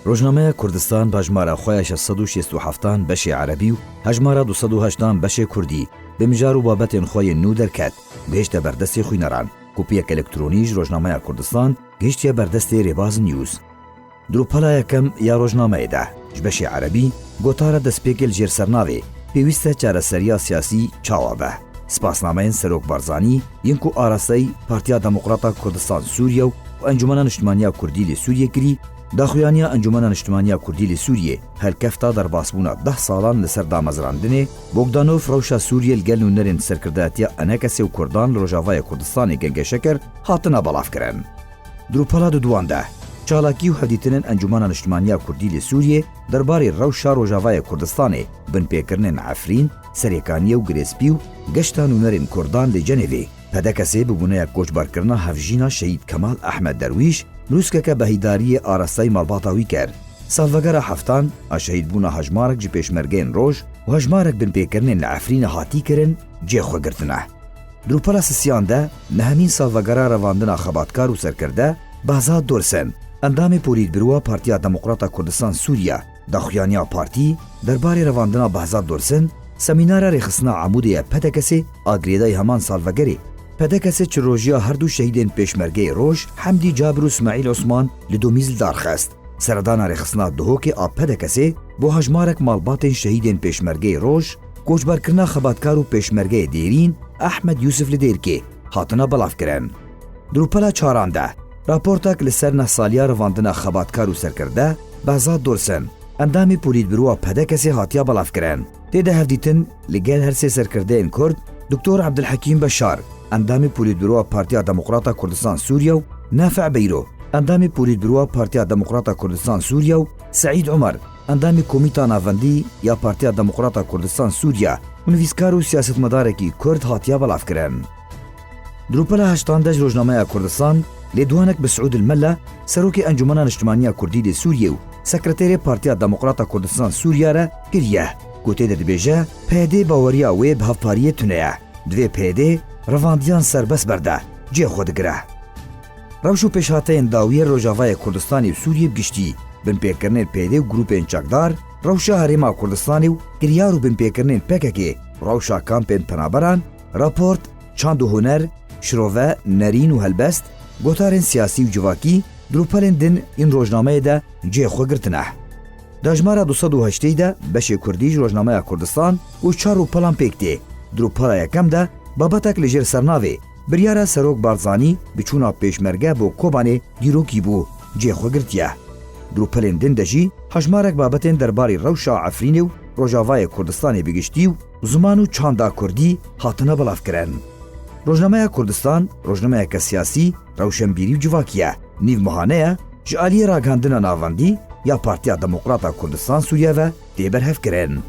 روزنامه کردستان بهژمارە خۆیان 667 بەشی عەرەبی و هەژمارە 280 بەشی کوردی بمژار و بابەتێن خۆی نو دەرکات گەیشتە بەردەستی خوێنەران. کوپیەک ئەلکترۆنیش ڕۆژنامەیە کوردستان گەیشتە بەردەستی ڕێباز نیوز. دروپەلا یەکەم یا ڕۆژنامەیەدا ji بەشی عەرەبی گۆتارە دەستپێکی ژێرسەرناوێ پێویستە چارەسەریە سیاسی چاوە بە. سپاسنامەیەن سەرۆک بارزانی یەنک و ئاراستەی پارتیا دەموقڕاتە کوردستان سووریە و ئەنجومەنە نیشتیمانیا کوردی لێ سووریە کردی داخوایانیا ئەنجومەنە نیشتیمانیا کوردی لێ سووریێ هەرکەفتا دەرباسبوونە 10 ساڵان لەسەر دامەزراندنێ بۆگدانۆف ڕەوشە سووریە لەگەل نوونەرێن سەرکردایەتیە ئەنەکەسێ و کوردان لە ڕۆژاوایە کوردستانی گەنگەشەکەر هاتنە بەڵافکردن. دروپەلا دواندا چالاکی و هەدیتنن ئەنجومەنە نیشتیمانیا کوردی لێ سووریێ دەربارەی ڕەوشە ڕۆژاوایە کوردستانێ بنپێکردنên عەفرین سەرێکانیە و گرێسپی و گەشتا نوونەرên کوردان لە جەنێڤێ پەدەکەسێ ببوونەیە کۆچبارکردنا هەفژینە شەهید کەمال ئەحمەد دەرویش نووسکەکە بە هیداریە ئاراستەی ماڵباتاوی کرد. ساڵڤەگەرە هەفتان ئاشەهید بوونە هەژمارێک ji پێشمەرگەیەن ڕۆژ و هەژمارێک بنپێکردنên لە عەفرینە هاتی کردن جێخۆگرتنە. دروپەلا سسیاندا نەهەمین ساڵڤەگەرە ڕەواندنا خەباتکار و سەرکردە بازا دۆرسن ئەندامی پۆلیتبیرۆوە پارتیا دەموقڕاتە کوردستان سووریا داخوایانیا پارتی دەربارەی ڕەواندنا بەهزاد دۆرسن سەمینارە ڕێخستنا عەمودەیە پەدەکەسێ ئاگرێدای هەمان ساڵڤەگەرێ پەدەکەسێ چ ڕۆژیە هەردوو شەهیدên پێشمەرگەی ڕۆژ حەمدی جابر و اسماعیل عوسمان لە دومیزل دارخست. سەردانا ڕێخستنا دهۆکێ ئا پەدەکەسێ بۆ هەژمارێک ماڵباتên شەهیدên پێشمەرگەی ڕۆژ کۆچبارکردنا خەباتکار و پێشمەرگەیە دێرین ئەحمەد یوسف لە دێرکێ هاتنە بەڵافکردن. دروپەلا چاراندا راپۆرتێک لەسەر نەسالیە ڕەواندنا خەباتکار و سەرکردە بەهزاد دۆرسن ئەندامی پۆلیتبیرۆوە پەدەکەسێ هاتیە بەڵافکردن. تێدا هەفدیتن لەگەل هەرسێ سەرکردەیەن کورد دکتۆر عەبدولحەکیم بەشار ئەندامی پۆلیتبیرۆوە پارتیا دەموقڕاتە کوردستان سووریا و نافع بەیرۆ ئەندامی پۆلیتبیرۆوە پارتیا دەموقڕاتە کوردستان سووریا و سەعید عومەر ئەندامی کۆمیتا ناڤەندی یا پارتیا دەموقڕاتە کوردستان سووریا و نویسکار و سیاسەتمەدارێکی کورد هاتیە بەڵافکردن. دروپەلا هەشتاندەش ڕۆژنامەیە کوردستان لێدوانێک بە سعود المەلە سەرۆکی ئەنجومەنە نیشتیمانیا کوردی لێ سووریە و سەکرەتێرێ پارتیا دەموقڕاتە کوردستان سووریارە کریە و تێدا دەبێژە پەیدێ باوەریە وێ بە هەڤپاریە تونەیە دوێ پەیدێ ڕەواندیان سەربەست بەردە جێ خۆدەگرە. ڕەوش و پێشهاتەیەن داویە ڕۆژاوایە کوردستانی و سووریە بگشتی بنپێکردنێن پەیدێ و گروپێن چەکدار ڕەوشە هەرێما کوردستانی و گریار و بنپێکردنێن پێکەکێ ڕەوشە کامپێن پەنابەران راپۆرت چاند و هونەر شرۆڤە نەرین و هەلبەست گۆتارên سیاسی و civakî dropelên din yên rojnameyê de cê xwe girtine. Dajmara 208 de beşê Kurdî ji Rojnameya Kurdistan û çar û pelan pêk tê. Dropela yekem de babetek li jêr sernavê biryara Serok Barzanî bi çûna pêşmerge bo Kobanê dîrokî bû cê xwe girtiye. Dropelên din de jî hejmarek babetên derbarê rewşa Efrînê û Rojavayê Kurdistanê bigiştî û ziman û çanda Kurdî hatine belavkirin. Rojnameya Kurdistan rojnameyeke siyasî rewşenbîrî û civakî ye. Nîvmihaneye ji aliyê ragihandina navendî ya Partiya Demokrata Kurdistan Sûriye ve tê berhevkirin.